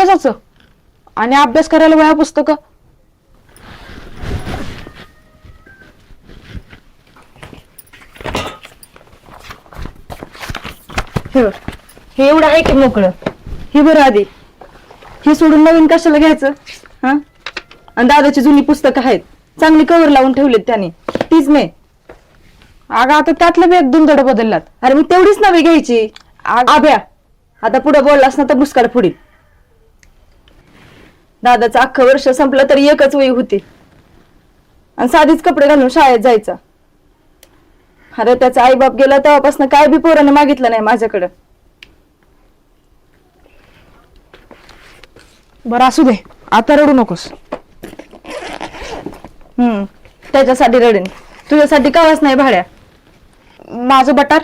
अभ्यासाचं आणि अभ्यास करायला वह्या पुस्तकं. हे एवढं आहे की मोकळं. हे बरं आधी हे सोडून नवीन कशाला घ्यायचं हा. आणि दादाची जुनी पुस्तकं आहेत चांगली कव्हर लावून ठेवलीत त्याने तीच नाही. अगं आता त्यातलं बी एक दोन धडे बदललात. अरे मग तेवढीच नवी घ्यायची. आभ्या आता पुढे बोललास ना तर मुस्काड पुढे. दादाचं अख्खं वर्ष संपलं तरी एकच वही होती आणि साधीच कपडे घालून शाळेत जायचा. अरे त्याचा आई बाप गेला तेव्हापासून काय बी पोराने मागितलं नाही माझ्याकडं. बरं असू दे आता रडू नकोस. त्याच्यासाठी रडेन तुझ्यासाठी कावाच नाही भाड्या. माझं बटार